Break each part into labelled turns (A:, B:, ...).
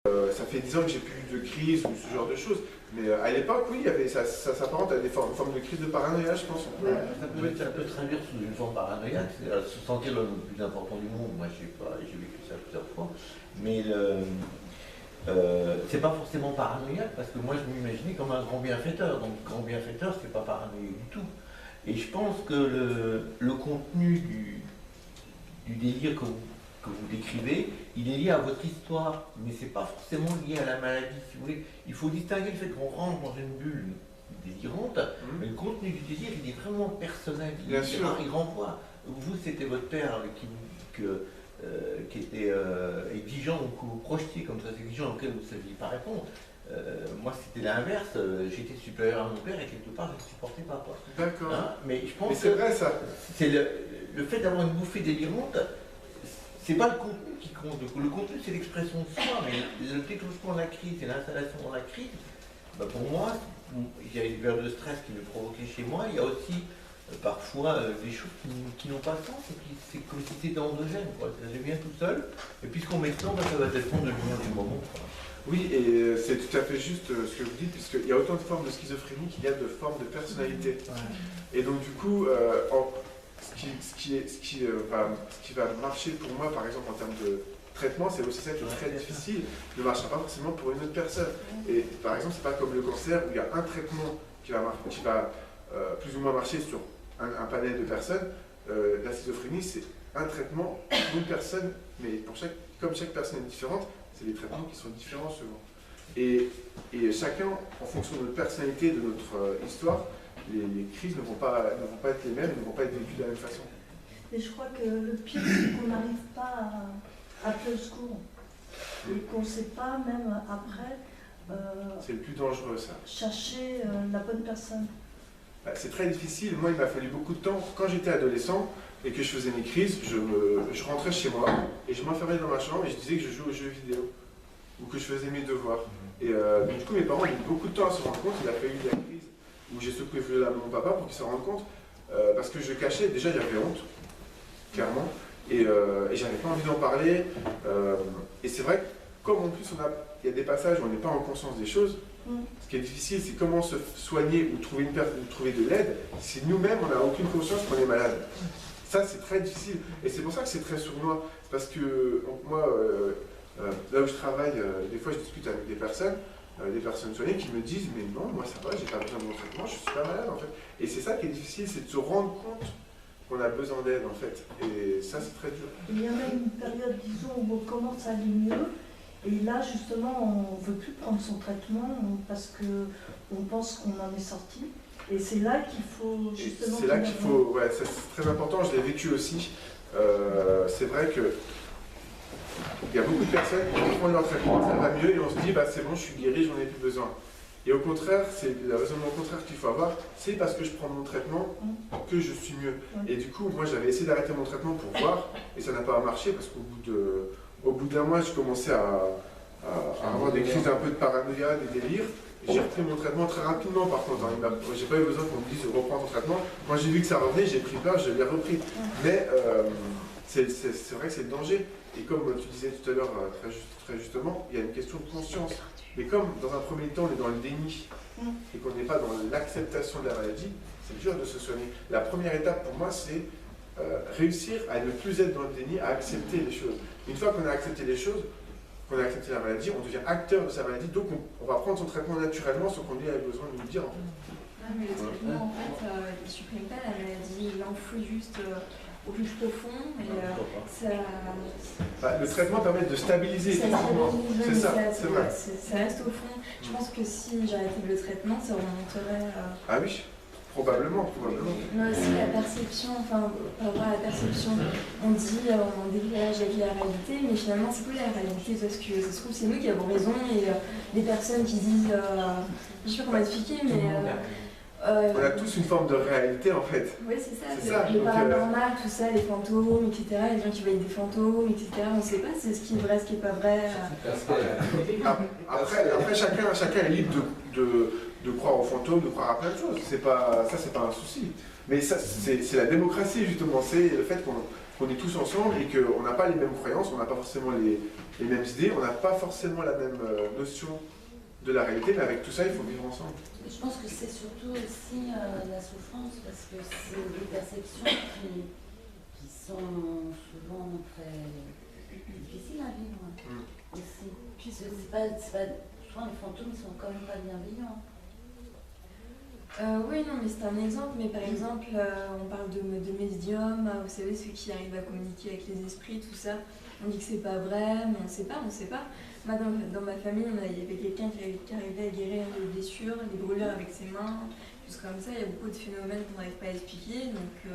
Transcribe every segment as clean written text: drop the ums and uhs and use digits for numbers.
A: Ça fait 10 ans que j'ai plus eu de crise ou ce genre de choses. Mais à l'époque, oui, il y avait, ça s'apparente à des formes de crise de paranoïa, je pense.
B: Ça peut traduire sous une forme paranoïaque, c'est-à-dire se sentir l'homme le plus important du monde. Moi, j'ai vécu ça plusieurs fois. Mais c'est pas forcément paranoïaque, parce que moi, je m'imaginais comme un grand bienfaiteur. Donc, grand bienfaiteur, c'est pas paranoïaque du tout. Et je pense que le contenu du délire que vous décrivez, il est lié à votre histoire, mais c'est pas forcément lié à la maladie, si vous voulez. Il faut distinguer le fait qu'on rentre dans une bulle désirante, mais le contenu du désir, il est vraiment personnel. Il renvoie. Vous, c'était votre père qui était exigeant, donc vous projetiez comme ça, exigeant auquel vous ne saviez pas répondre. Moi, c'était l'inverse. J'étais supérieur à mon père et quelque part, je ne supportais pas.
A: D'accord.
B: Hein, mais je pense
A: c'est vrai, ça.
B: C'est le fait d'avoir une bouffée délirante. C'est pas le contenu qui compte. Le contenu, c'est l'expression de soi, mais le déclenchement de la crise et l'installation dans la crise, pour moi, il y a une période de stress qui me provoquait chez moi. Il y a aussi parfois des choses qui n'ont pas de sens, et puis c'est comme si c'était endogène. Ça devient tout seul, et puis ce qu'on met dedans, ça va dépendre de l'union du moment.
A: Oui, et c'est tout à fait juste ce que vous dites, puisqu'il y a autant de formes de schizophrénie qu'il y a de formes de personnalité. Ouais. Et donc, du coup, ce qui va marcher pour moi, par exemple, en termes de traitement, c'est aussi ça qui est très difficile, ne marchera pas forcément pour une autre personne. Et par exemple, c'est pas comme le cancer où il y a un traitement qui va plus ou moins marcher sur un panel de personnes. La schizophrénie, c'est un traitement pour une personne, mais comme chaque personne est différente, c'est des traitements qui sont différents souvent. Et chacun, en fonction de notre personnalité, de notre histoire, les crises ne vont pas être les mêmes, ne vont pas être vécues de la même façon.
C: Et je crois que le pire, c'est qu'on n'arrive pas à appeler au secours. Et qu'on ne sait pas, même après,
A: c'est le plus dangereux, ça.
C: Chercher la bonne personne.
A: C'est très difficile. Moi, il m'a fallu beaucoup de temps. Quand j'étais adolescent et que je faisais mes crises, je rentrais chez moi et je m'enfermais dans ma chambre et je disais que je jouais aux jeux vidéo ou que je faisais mes devoirs. Et donc, du coup, mes parents ont mis beaucoup de temps à se rendre compte. Il a fallu de la crise où j'ai secoué violemment mon papa pour qu'il se rende compte. Parce que je cachais, déjà j'avais honte, clairement, et j'avais pas envie d'en parler. Et c'est vrai que, comme en plus il y a des passages où on n'est pas en conscience des choses, ce qui est difficile, c'est comment se soigner ou trouver de l'aide si nous-mêmes on n'a aucune conscience qu'on est malade. Ça, c'est très difficile. Et c'est pour ça que c'est très sournois. C'est parce que moi, là où je travaille, des fois je discute avec des personnes soignées qui me disent « mais non, moi ça va, j'ai pas besoin de mon traitement, je suis pas malade en fait ». Et c'est ça qui est difficile, c'est de se rendre compte qu'on a besoin d'aide en fait. Et ça, c'est très dur.
C: Il y a même une période, disons, où on commence à aller mieux. Et là, justement, on ne veut plus prendre son traitement parce qu'on pense qu'on en est sorti. Et c'est là qu'il faut justement...
A: C'est là qu'il faut... Ouais, c'est très important, je l'ai vécu aussi. C'est vrai que il y a beaucoup de personnes qui prennent leur traitement, ça va mieux et on se dit bah, c'est bon, je suis guéri, j'en ai plus besoin. Et au contraire, c'est le raisonnement contraire qu'il faut avoir, c'est parce que je prends mon traitement que je suis mieux. Et du coup, moi j'avais essayé d'arrêter mon traitement pour voir, et ça n'a pas marché parce qu'au bout d'un mois, je commençais à avoir des crises un peu de paranoïa, des délires. J'ai repris mon traitement très rapidement par contre. J'ai pas eu besoin qu'on me dise reprends ton traitement. Quand j'ai vu que ça revenait, j'ai pris peur, je l'ai repris. Mais c'est vrai que c'est le danger. Et comme tu disais tout à l'heure très justement, il y a une question de conscience. Mais comme dans un premier temps on est dans le déni et qu'on n'est pas dans l'acceptation de la maladie, c'est dur de se soigner. La première étape pour moi c'est réussir à ne plus être dans le déni, à accepter les choses. Une fois qu'on a accepté les choses, qu'on a accepté la maladie, on devient acteur de sa maladie, donc on va prendre son traitement naturellement sans qu'on ait besoin de nous le dire. En fait.
D: Mais le traitement, en fait, il ne supprime pas la maladie, il l'enfouit juste au plus profond. Et,
A: le traitement permet de stabiliser.
D: C'est ça,
A: c'est vrai.
D: Ça reste au fond. Je pense que si j'arrêtais le traitement, ça remonterait...
A: Ah oui, probablement.
D: Non, aussi la perception, par rapport à la perception, on dit on décalage avec la réalité, mais finalement c'est plus la réalité parce que ça se trouve c'est nous qui avons raison et les personnes qui disent, je sais pas comment expliquer, mais...
A: on a tous une forme de réalité en fait.
D: Oui, c'est ça. Le paranormal, tout ça, les fantômes, etc. Les gens qui voient des fantômes, etc. On ne sait pas c'est ce qui est vrai, ce qui n'est pas vrai.
A: Après chacun est libre de croire aux fantômes, de croire à plein de choses. C'est pas un souci. Mais ça, c'est la démocratie justement. C'est le fait qu'on qu'on est tous ensemble et qu'on n'a pas les mêmes croyances, on n'a pas forcément les mêmes idées, on n'a pas forcément la même notion de la réalité, mais avec tout ça, il faut vivre ensemble.
E: Je pense que c'est surtout aussi la souffrance, parce que c'est des perceptions qui sont souvent très difficiles à vivre aussi. Puis c'est pas, souvent les fantômes ils sont quand même pas bienveillants.
D: Oui, non, mais c'est un exemple. Mais par exemple, on parle de médium, vous savez, ceux qui arrivent à communiquer avec les esprits, tout ça. On dit que c'est pas vrai, mais on sait pas. Moi, dans ma famille, il y avait quelqu'un qui arrivait à guérir les blessures, les brûlures avec ses mains, tout comme ça. Il y a beaucoup de phénomènes qu'on n'arrive pas à expliquer. Donc,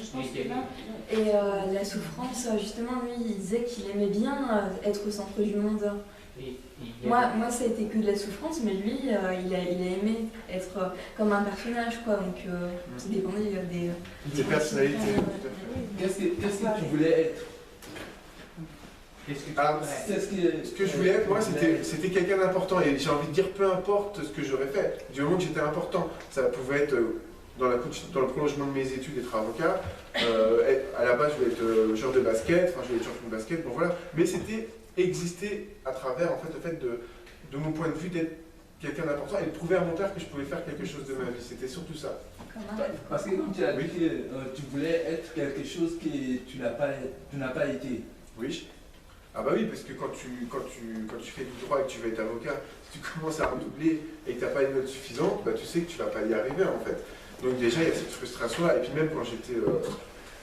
E: je pense que là,
D: et la souffrance, justement, lui, il disait qu'il aimait bien être au centre du monde. Moi, ça a été que de la souffrance, mais lui, il a aimé être comme un personnage, quoi. Donc, ça dépendait
A: des personnalités.
F: Qu'est-ce que tu voulais être?
A: Alors, ce que je voulais être, moi, c'était quelqu'un d'important. Et j'ai envie de dire, peu importe ce que j'aurais fait, du moment que j'étais important. Ça pouvait être dans le prolongement de mes études, être avocat. À la base, je voulais être joueur de basket, je voulais être champion de basket, bon voilà. Mais c'était exister à travers en fait, le fait de mon point de vue d'être quelqu'un d'important et de prouver à mon père que je pouvais faire quelque chose de ma vie. C'était surtout ça.
F: Parce que comme tu as dit que tu voulais être quelque chose que tu n'as pas été.
A: Oui. Ah bah oui, parce que quand tu fais du droit et que tu vas être avocat, si tu commences à redoubler et que tu n'as pas les notes suffisantes, bah tu sais que tu ne vas pas y arriver en fait. Donc déjà il y a cette frustration-là. Et puis même quand j'étais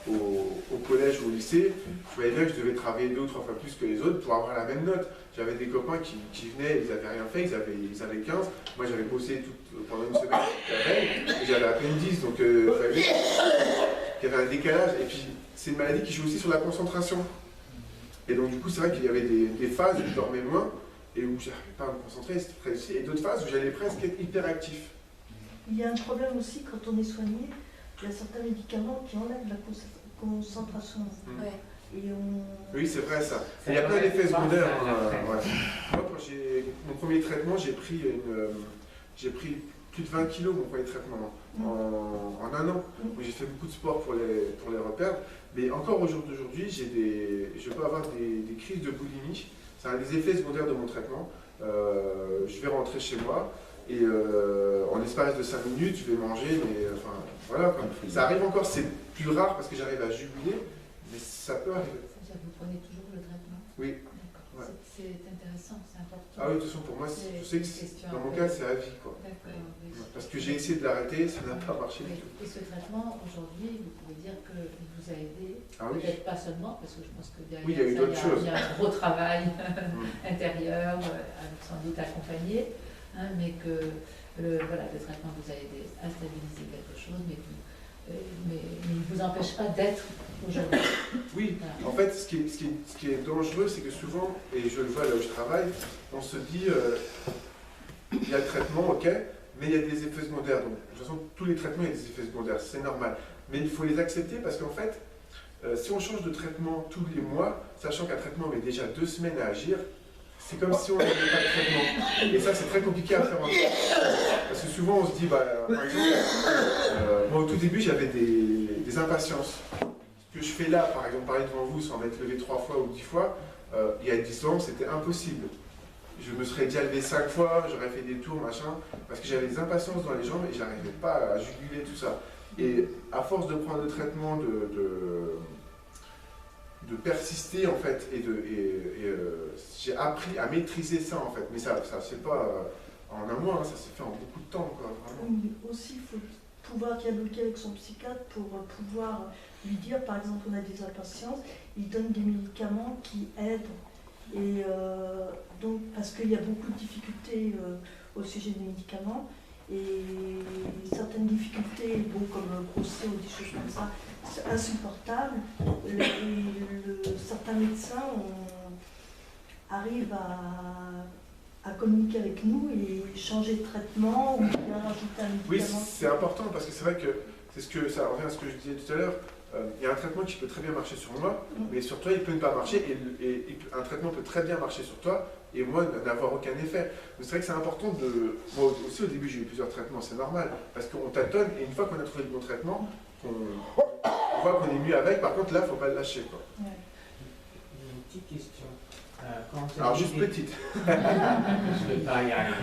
A: au collège ou au lycée, je voyais bien que je devais travailler 2 ou 3 fois plus que les autres pour avoir la même note. J'avais des copains qui venaient, ils n'avaient rien fait, ils avaient 15. Moi j'avais bossé pendant une semaine la veille et j'avais à peine 10. Donc il y avait un décalage. Et puis c'est une maladie qui joue aussi sur la concentration. Et donc du coup c'est vrai qu'il y avait des phases où je dormais moins et où je n'arrivais pas à me concentrer, c'était très difficile. Et d'autres phases où j'allais presque être hyperactif.
C: Il y a un problème aussi quand on est soigné, il y a certains médicaments qui enlèvent la concentration.
D: Ouais.
C: Et
A: Oui, c'est vrai ça. Il y a plein d'effets secondaires. Ouais. Moi, quand j'ai mon premier traitement, j'ai pris plus de 20 kilos mon premier traitement en 1 an. Donc j'ai fait beaucoup de sport pour les reperdre. Mais encore au jour d'aujourd'hui, je peux avoir des crises de boulimie. C'est un des effets secondaires de mon traitement. Je vais rentrer chez moi et en l'espace de 5 minutes, je vais manger, mais enfin voilà. Ça arrive encore, c'est plus rare parce que j'arrive à juguler, mais ça peut arriver.
E: Vous prenez toujours le traitement?
A: Oui.
E: Ouais. C'est intéressant, c'est important.
A: Ah oui, de toute façon, pour moi, je sais que dans mon cas, c'est à vie, quoi.
E: D'accord. Oui.
A: Parce que j'ai essayé de l'arrêter, ça n'a pas marché du tout.
E: Et ce traitement, aujourd'hui, vous pouvez dire qu'il vous a aidé, peut-être pas seulement, parce que je pense que derrière
A: il y a eu d'autres choses.
E: Il y a un gros travail intérieur, sans doute accompagné, mais que le traitement vous a aidé à stabiliser quelque chose, mais il ne vous empêche pas d'être aujourd'hui.
A: Oui, en fait, ce qui est dangereux, c'est que souvent, et je le vois là où je travaille, on se dit, il y a le traitement, ok, mais il y a des effets secondaires. Donc, de toute façon, tous les traitements, il y a des effets secondaires, c'est normal. Mais il faut les accepter parce qu'en fait, si on change de traitement tous les mois, sachant qu'un traitement met déjà 2 semaines à agir, c'est comme si on n'avait pas de traitement. Et ça, c'est très compliqué à faire en parce que souvent, on se dit, par exemple, moi au tout début, j'avais des impatiences. Ce que je fais là, par exemple, parler devant vous sans m'être levé 3 fois ou 10 fois, il y a 10 ans, c'était impossible. Je me serais déjà levé 5 fois, j'aurais fait des tours, machin, parce que j'avais des impatiences dans les jambes et j'arrivais pas à juguler tout ça. Et à force de prendre le traitement, de persister en fait, j'ai appris à maîtriser ça en fait, mais ça se fait pas en un mois, ça s'est fait en beaucoup de temps, quoi, vraiment.
C: Oui, mais aussi il faut pouvoir dialoguer avec son psychiatre pour pouvoir lui dire, par exemple, on a des impatiences, il donne des médicaments qui aident. Et donc, parce qu'il y a beaucoup de difficultés au sujet des médicaments, et certaines difficultés, comme grossir ou des choses comme ça, c'est insupportable. Certains médecins arrivent à communiquer avec nous et changer de traitement ou bien rajouter un médicament.
A: Oui, c'est important parce que c'est vrai que ça revient à ce que je disais tout à l'heure. Il y a un traitement qui peut très bien marcher sur moi, mais sur toi il peut ne pas marcher, et un traitement peut très bien marcher sur toi, et moi n'avoir aucun effet. Donc c'est vrai que c'est important de... Moi aussi au début j'ai eu plusieurs traitements, c'est normal, parce qu'on tâtonne, et une fois qu'on a trouvé le bon traitement, on voit qu'on est mieux avec. Par contre, là, il ne faut pas le lâcher, quoi.
C: Ouais.
G: Une petite question. Quand vous
A: Alors,
G: avez
A: juste
G: dit-
A: petite.
G: Je ne vais pas y arriver.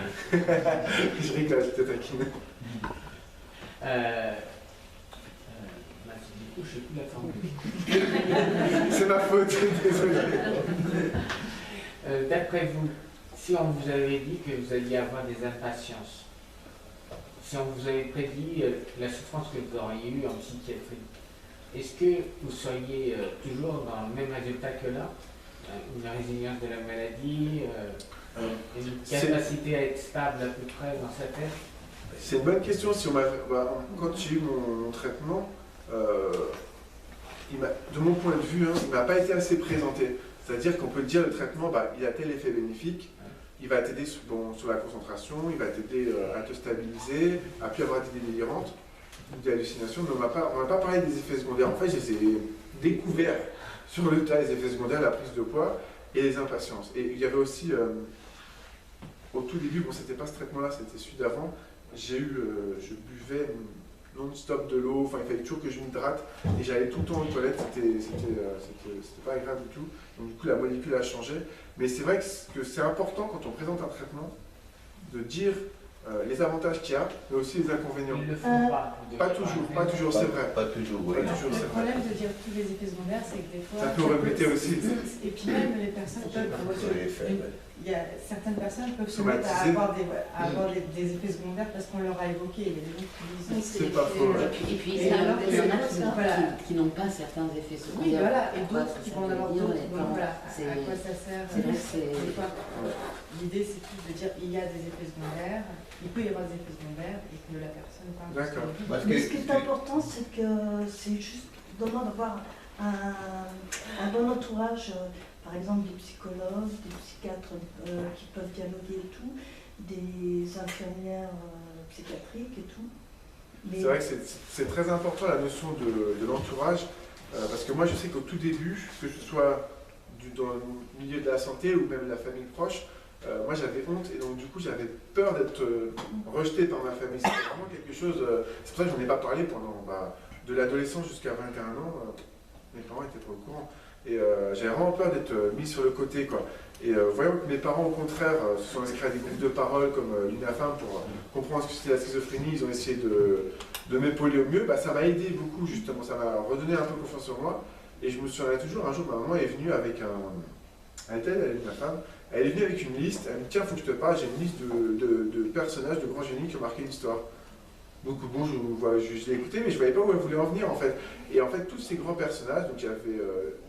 A: Je rigole, je te taquine.
G: Du coup, je ne sais plus la formule.
A: C'est ma faute, désolé.
G: D'après vous, si on vous avait dit que vous alliez avoir des impatiences, si on vous avait prédit la souffrance que vous auriez eue en psychiatrie, est-ce que vous seriez toujours dans le même résultat que là? Une résilience de la maladie, une capacité à être stable à peu près dans sa tête?
A: C'est une bonne question. Si on quand j'ai eu mon traitement, de mon point de vue, hein, il ne m'a pas été assez présenté. C'est-à-dire qu'on peut dire le traitement, il a tel effet bénéfique, il va t'aider sur la concentration, il va t'aider à te stabiliser, à plus avoir d'idées délirantes, des hallucinations, mais on m'a pas parlé des effets secondaires. En fait, je les ai découverts sur le tas, les effets secondaires, la prise de poids et les impatiences. Et il y avait aussi, au tout début, bon, c'était pas ce traitement-là, c'était celui d'avant, je buvais non-stop de l'eau, enfin il fallait toujours que je m'hydrate, et j'allais tout le temps aux toilettes, c'était pas agréable du tout. Donc du coup la molécule a changé, mais c'est vrai que c'est important quand on présente un traitement de dire les avantages qu'il y a, mais aussi les inconvénients.
G: Ils ne le font pas.
A: Pas toujours, c'est vrai.
B: Pas toujours, oui.
A: Pas toujours, c'est
H: Le
A: vrai.
H: problème de dire tous les effets secondaires, c'est que des fois.
A: Ça peut répéter aussi.
H: Et puis même les personnes peuvent. Il y a certaines personnes peuvent se mettre à avoir des effets secondaires parce qu'on leur a évoqué. Il y a des gens qui disent.
A: C'est pas faux.
E: Et puis
H: Et alors,
E: il y en a
H: voilà.
E: qui n'ont pas certains effets
H: Oui,
E: secondaires.
H: voilà, et
E: Pourquoi
H: d'autres qui
E: ça
H: vont en
E: veut
H: avoir
E: dire,
H: d'autres.
E: étant-
H: Voilà,
E: c'est-
H: à quoi ça sert
E: c'est vrai que c'est-
H: des fois, l'idée, c'est plus de dire il y a des effets secondaires, il peut y avoir des effets secondaires et que la personne parle.
A: D'accord.
B: Parce
C: Mais
B: que
C: ce qui est important, c'est que c'est juste vraiment d'avoir un bon entourage, par exemple des psychologues, des psychiatres qui peuvent dialoguer et tout, des infirmières psychiatriques et tout. Mais
A: C'est vrai que c'est très important la notion de l'entourage, parce que moi je sais qu'au tout début, que ce soit dans le milieu de la santé ou même la famille proche, moi j'avais honte et donc du coup j'avais peur d'être rejeté par ma famille. C'était vraiment quelque chose, c'est pour ça que j'en ai pas parlé pendant de l'adolescence jusqu'à 21 ans, mes parents n'étaient pas au courant. Et j'avais vraiment peur d'être mis sur le côté, quoi. Et voyant que mes parents, au contraire, se sont inscrits à des groupes de parole comme l'UNAFAM pour comprendre ce que c'était la schizophrénie, ils ont essayé de m'épauler au mieux, ça m'a aidé beaucoup, justement, ça m'a redonné un peu confiance en moi. Et je me souviens toujours, un jour, ma maman est venue avec elle est l'UNAFAM, elle est venue avec une liste, elle me dit tiens, faut que je te parle, j'ai une liste de personnages, de grands génies qui ont marqué l'histoire. Donc bon, je l'ai écouté, mais je ne voyais pas où elle voulait en venir en fait. Et en fait, tous ces grands personnages, donc il y avait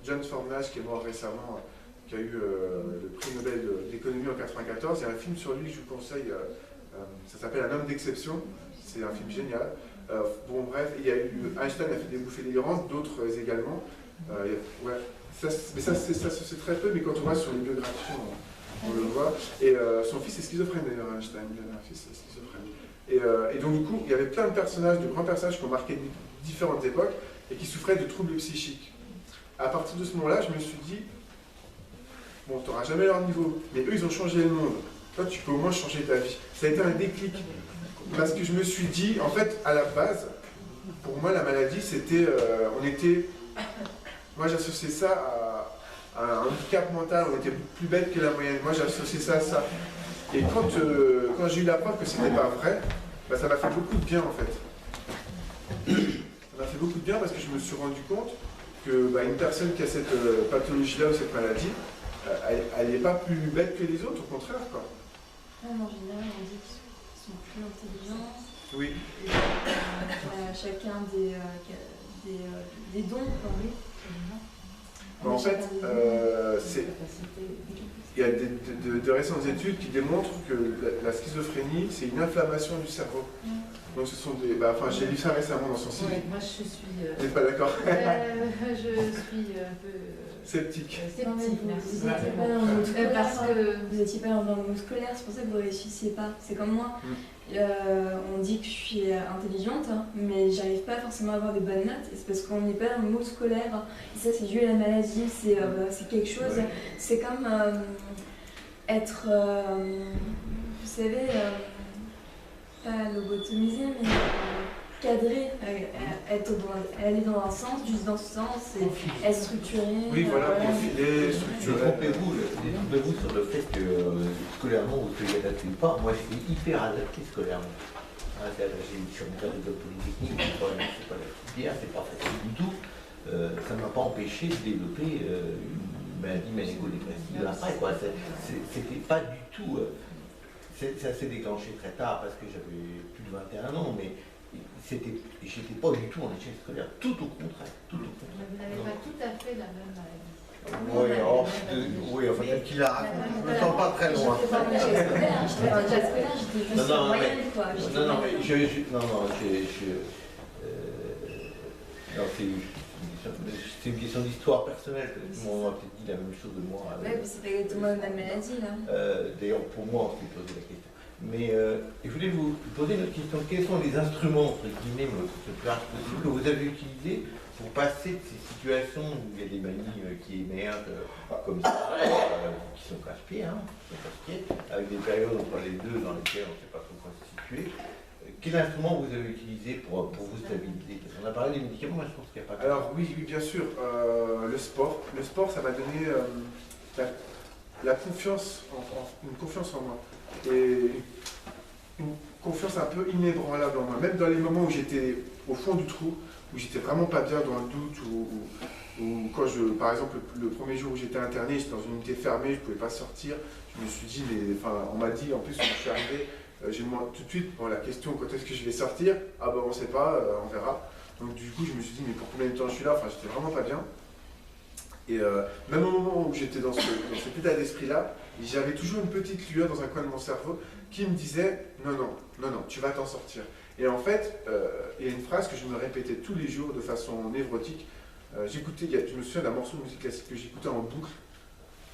A: John Fornage qui est mort récemment, qui a eu le prix Nobel d'économie en 1994. Il y a un film sur lui que je vous conseille, ça s'appelle Un homme d'exception, c'est un film génial. Bon bref, il y a eu Einstein a fait des bouffées délirantes, d'autres également. Ouais, mais ça se sait très peu, mais quand on voit sur les biographies, on le voit. Et son fils est schizophrène d'ailleurs, Einstein, il avait un fils schizophrène. Et donc du coup, il y avait plein de personnages, de grands personnages qui ont marqué différentes époques et qui souffraient de troubles psychiques. À partir de ce moment-là, je me suis dit, bon, tu n'auras jamais leur niveau, mais eux, ils ont changé le monde. Toi, tu peux au moins changer ta vie. Ça a été un déclic. Parce que je me suis dit, en fait, à la base, pour moi, la maladie, c'était, moi, j'associais ça à un handicap mental, on était plus bête que la moyenne. Moi, j'associais ça à ça. Et quand j'ai eu la preuve que c'était pas vrai, ça m'a fait beaucoup de bien en fait. Ça m'a fait beaucoup de bien parce que je me suis rendu compte que une personne qui a cette pathologie-là ou cette maladie, elle n'est pas plus bête que les autres, au contraire, quoi.
D: Même en général, on dit qu'ils sont plus intelligents.
A: Oui.
D: Chacun des dons, oui.
A: En fait, il y a de récentes études qui démontrent que la schizophrénie, c'est une inflammation du cerveau. Donc ce sont des... j'ai lu ça récemment dans son site.
H: Ouais, moi je suis.
A: Vous n'êtes pas d'accord?
H: Je suis un peu.
A: Sceptique.
H: Sceptique, merci.
D: Vous n'étiez pas dans le mode scolaire,
H: Parce que.
D: vous n'étiez pas dans le mode scolaire, c'est pour ça que vous ne réussissiez pas. C'est comme moi. On dit que je suis intelligente, mais j'arrive pas forcément à avoir des bonnes notes. Et c'est parce qu'on n'est pas dans le mode scolaire. Et ça, c'est dû à la maladie, c'est quelque chose.
A: Ouais.
D: C'est comme être, vous savez, pas lobotomisé, mais cadrée, aller dans un sens, juste dans ce sens, et être structurée.
A: Oui, voilà, profiler, structuré.
B: Trompez-vous sur le fait que scolairement vous soyez adapté ou pas. Moi, je suis hyper adapté scolairement. J'ai sur mon cadre de polytechnique, c'est pas la filière, c'est pas facile du tout. Ça ne m'a pas empêché de développer une maladie maniaco-dépressive après, quoi. C'était pas du tout. Ça s'est déclenché très tard parce que j'avais plus de 21 ans, mais j'étais pas du tout en échec scolaire, tout au contraire.
I: Mais vous n'avez pas tout à fait la même maladie.
B: Oui, enfin, qu'il la raconte, je me sens pas très loin.
D: J'étais pas en échec scolaire, j'étais juste en moyenne, quoi.
B: Non, c'est une question d'histoire personnelle. Tout le monde m'a peut-être dit la même chose de moi.
D: Oui, mais c'est pas exactement la même maladie, là.
B: D'ailleurs, pour moi, on s'est posé la question. Mais je voulais vous poser une autre question. Quels sont les instruments, entre guillemets, le plus large possible, que vous avez utilisés pour passer de ces situations où il y a des manies qui émergent comme ça, qui sont casse-pieds, avec des périodes entre les deux dans lesquelles on ne sait pas comment se situer. Quel instrument vous avez utilisé pour vous stabiliser? On a parlé des médicaments, mais je pense qu'il n'y a pas de...
A: Alors oui, bien sûr, le sport. Le sport, ça m'a donné la confiance, une confiance en moi. Et une confiance un peu inébranlable en moi. Même dans les moments où j'étais au fond du trou, où j'étais vraiment pas bien, dans le doute, ou quand par exemple, le premier jour où j'étais interné, j'étais dans une unité fermée, je pouvais pas sortir. Je me suis dit, on m'a dit, en plus, quand je suis arrivé, j'ai demandé tout de suite, la question, quand est-ce que je vais sortir? Ah ben on sait pas, on verra. Donc du coup, je me suis dit, mais pour combien de temps je suis là? Enfin, j'étais vraiment pas bien. Et même au moment où j'étais dans cet état d'esprit-là, j'avais toujours une petite lueur dans un coin de mon cerveau qui me disait, non, tu vas t'en sortir. Et en fait, il y a une phrase que je me répétais tous les jours de façon névrotique. Je me souviens d'un morceau de musique classique que j'écoutais en boucle,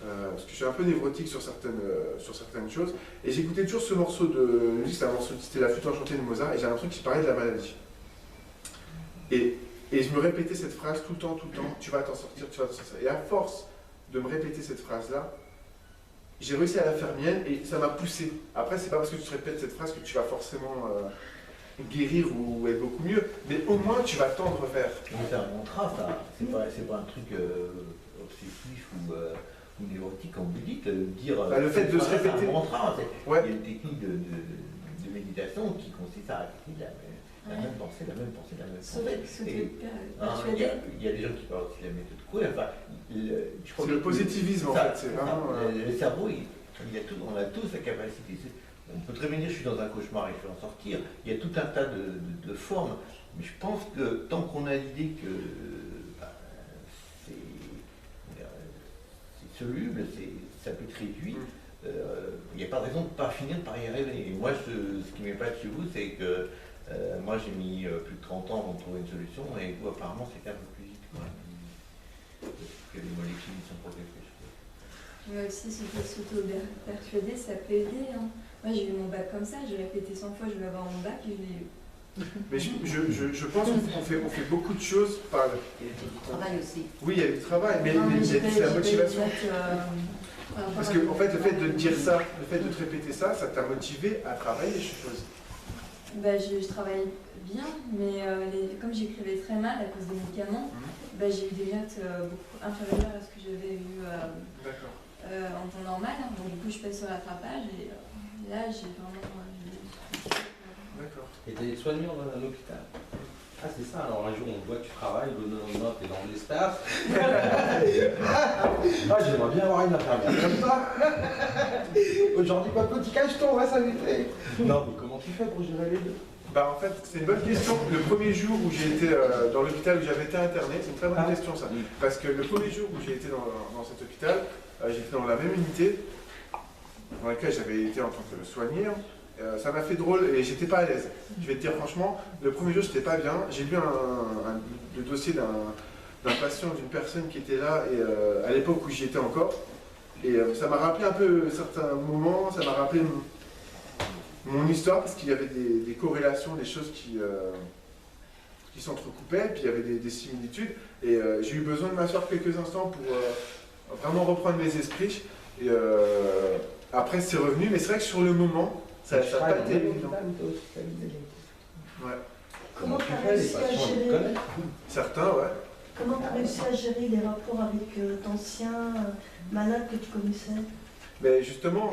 A: parce que je suis un peu névrotique sur certaines choses, et j'écoutais toujours ce morceau de musique, c'était la flûte enchantée de Mozart, et j'avais un truc qui parlait de la maladie. Et je me répétais cette phrase tout le temps, tu vas t'en sortir, tu vas t'en sortir. Et à force de me répéter cette phrase-là, j'ai réussi à la faire mienne, et ça m'a poussé. Après, c'est pas parce que tu te répètes cette phrase que tu vas forcément guérir ou être beaucoup mieux, mais au moins tu vas tendre vers.
B: Mais c'est un mantra, ça. C'est pas un truc obsessif ou névrotique, comme vous dites, dire...
A: le fait de se répéter...
B: C'est un mantra,
A: ouais.
B: Il y a une technique de méditation qui consiste à répéter la même pensée. Il y a des gens qui parlent aussi de la méthode Coué. Enfin, je crois
A: c'est le positivisme, en fait. C'est vraiment...
B: Le cerveau, on a tous la capacité. On peut très bien dire, je suis dans un cauchemar et je vais en sortir. Il y a tout un tas de formes. Mais je pense que tant qu'on a l'idée que c'est soluble, ça peut être réduit, il n'y a pas de raison de ne pas finir par y arriver. Et moi, ce qui m'épate chez vous, c'est que moi, j'ai mis plus de 30 ans pour trouver une solution, et vous, apparemment, c'était un peu plus vite. Parce que les molécules sont progressées.
D: Moi aussi, s'auto-persuader, ça peut aider. Hein. Moi, j'ai eu mon bac comme ça, j'ai répété 100 fois, je vais avoir mon bac, et je l'ai eu.
A: Mais je pense qu'on fait beaucoup de choses par...
E: Il y a du travail aussi.
A: Oui, il y a du travail, mais c'est la motivation. Parce que, en fait, le fait de dire ça, le fait de te répéter ça, ça t'a motivé à travailler, je suppose.
D: Je travaille bien, mais comme j'écrivais très mal à cause des médicaments, j'ai eu des notes beaucoup inférieures à ce que j'avais eu en temps normal. Donc du coup, je passe sur l'attrapage et là, j'ai vraiment...
A: D'accord.
J: Et tu es soignant dans un hôpital. Ah, c'est ça, alors un jour on voit que tu travailles, le lendemain tu es dans les staffs. Ah, j'aimerais bien avoir une infirmière comme ça. Aujourd'hui, pas petit cacheton, on va s'inviter. Non, mais comment tu fais pour gérer les deux?
A: En fait, c'est une bonne question. Le premier jour où j'ai été dans l'hôpital où j'avais été interné, c'est une très bonne question ça. Parce que le premier jour où j'ai été dans cet hôpital, j'étais dans la même unité dans laquelle j'avais été en tant que soigné. Ça m'a fait drôle et j'étais pas à l'aise. Je vais te dire franchement, le premier jour j'étais pas bien. J'ai lu le dossier d'un patient, d'une personne qui était là et à l'époque où j'y étais encore. Et ça m'a rappelé un peu certains moments, ça m'a rappelé mon histoire parce qu'il y avait des corrélations, des choses qui s'entrecoupaient, puis il y avait des similitudes. Et j'ai eu besoin de m'asseoir quelques instants pour vraiment reprendre mes esprits. Et après c'est revenu, mais c'est vrai que sur le moment, ça n'a pas été évident. Ouais.
C: Comment
J: tu
C: tu as
J: fais, les
C: réussi à
J: patients, ils te
C: gérer
J: connaissent.
A: Certains, ouais.
C: Comment tu as réussi à gérer les rapports avec d'anciens malades que tu connaissais?
A: Mais justement,